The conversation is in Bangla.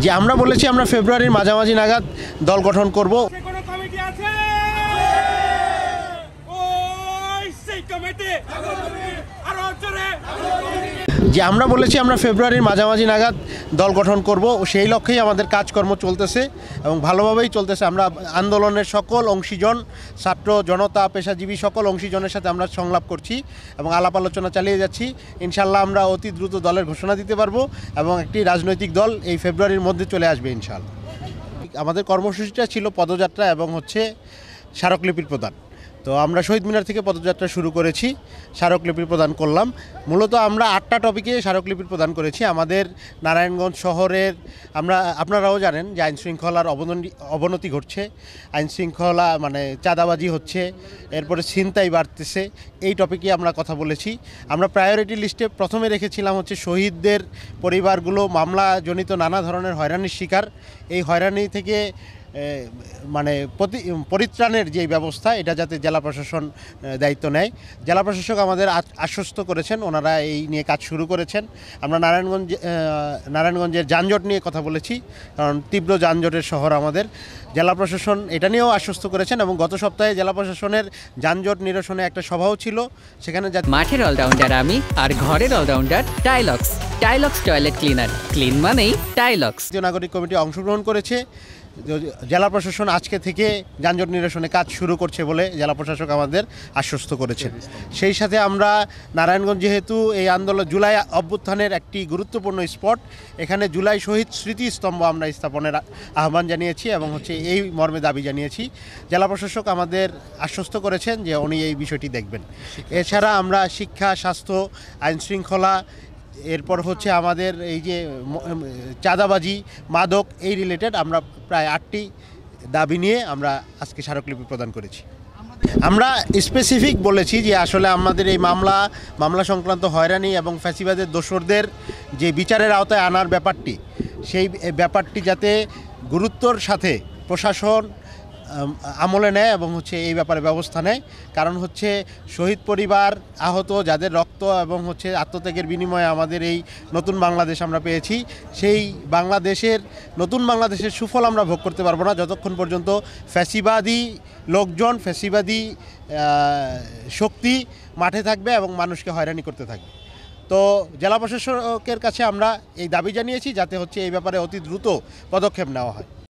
যে আমরা বলেছি আমরা ফেব্রুয়ারির মাঝামাঝি নাগাদ দল গঠন করব। যে আমরা বলেছি আমরা ফেব্রুয়ারির মাঝামাঝি নাগাদ দল গঠন করব, সেই লক্ষ্যেই আমাদের কাজকর্ম চলতেছে এবং ভালোভাবেই চলতেছে। আমরা আন্দোলনের সকল অংশীজন, ছাত্র জনতা, পেশাজীবী সকল অংশীজনের সাথে আমরা সংলাপ করছি এবং আলাপ আলোচনা চালিয়ে যাচ্ছি। ইনশাল্লাহ আমরা অতি দ্রুত দলের ঘোষণা দিতে পারবো এবং একটি রাজনৈতিক দল এই ফেব্রুয়ারির মধ্যে চলে আসবে ইনশাল্লাহ। আমাদের কর্মসূচিটা ছিল পদযাত্রা এবং স্মারকলিপির প্রদান। তো আমরা শহীদ মিনার থেকে পদযাত্রা শুরু করেছি, স্মারকলিপির প্রদান করলাম। মূলত আমরা 8টা টপিকে স্মারকলিপির প্রদান করেছি। আমাদের নারায়ণগঞ্জ শহরের আপনারাও জানেন যে আইনশৃঙ্খলার অবনতি ঘটছে, আইনশৃঙ্খলা চাঁদাবাজি হচ্ছে, এরপরে ছিনতাই বাড়তেছে। এই টপিকে আমরা কথা বলেছি। আমরা প্রায়োরিটি লিস্টে প্রথমে রেখেছিলাম শহীদদের পরিবারগুলো মামলাজনিত নানা ধরনের হয়রানির শিকার। এই হয়রানি থেকে পরিত্রাণের যে ব্যবস্থা, এটা যাতে জেলা প্রশাসন দায়িত্ব নেয়। জেলা প্রশাসক আমাদের আশ্বস্ত করেছেন, ওনারা এই নিয়ে কাজ শুরু করেছেন। আমরা নারায়ণগঞ্জের যানজট নিয়ে কথা বলেছি, কারণ তীব্র যানজটের শহর আমাদের। জেলা প্রশাসন এটা নিয়েও আশ্বস্ত করেছেন এবং গত সপ্তাহে জেলা প্রশাসনের যানজট নিরসনে একটা সভাও ছিল। সেখানে মাঠের অলরাউন্ডার আমি আর ঘরের allrounder Tilex. Tilex toilet cleaner, clean মানেই টাইলক্স। নাগরিক কমিটি অংশগ্রহণ করেছে। জেলা প্রশাসন আজকে থেকে যানজট নিরসনে কাজ শুরু করছে বলে জেলা প্রশাসক আমাদের আশ্বস্ত করেছেন। সেই সাথে আমরা নারায়ণগঞ্জ, যেহেতু এই আন্দোলন জুলাই অভ্যুত্থানের একটি গুরুত্বপূর্ণ স্পট, এখানে জুলাই শহীদ স্মৃতিস্তম্ভ আমরা স্থাপনের আহ্বান জানিয়েছি এবং এই মর্মে দাবি জানিয়েছি। জেলা প্রশাসক আমাদের আশ্বস্ত করেছেন যে উনি এই বিষয়টি দেখবেন। এছাড়া আমরা শিক্ষা, স্বাস্থ্য, আইনশৃঙ্খলা, এরপর আমাদের এই যে চাঁদাবাজি, মাদক, এই রিলেটেড আমরা প্রায় 8টি দাবি নিয়ে আমরা আজকে স্মারকলিপি প্রদান করেছি। আমরা স্পেসিফিক বলেছি যে আসলে আমাদের এই মামলা সংক্রান্ত হয়রানি এবং ফ্যাসিবাদের দোসরদের যে বিচারের আওতায় আনার ব্যাপারটি, সেই ব্যাপারটি যাতে গুরুত্বর সাথে প্রশাসন আমলে নেয় এবং এই ব্যাপারে ব্যবস্থা নেয়। কারণ শহীদ পরিবার, আহত যাদের রক্ত এবং আত্মত্যাগের বিনিময়ে আমাদের এই নতুন বাংলাদেশ আমরা পেয়েছি, সেই নতুন বাংলাদেশের সুফল আমরা ভোগ করতে পারবো না যতক্ষণ পর্যন্ত ফ্যাসিবাদী লোকজন, ফ্যাসিবাদী শক্তি মাঠে থাকবে এবং মানুষকে হয়রানি করতে থাকবে। তো জেলা প্রশাসকের কাছে আমরা এই দাবি জানিয়েছি যাতে এই ব্যাপারে অতি দ্রুত পদক্ষেপ নেওয়া হয়।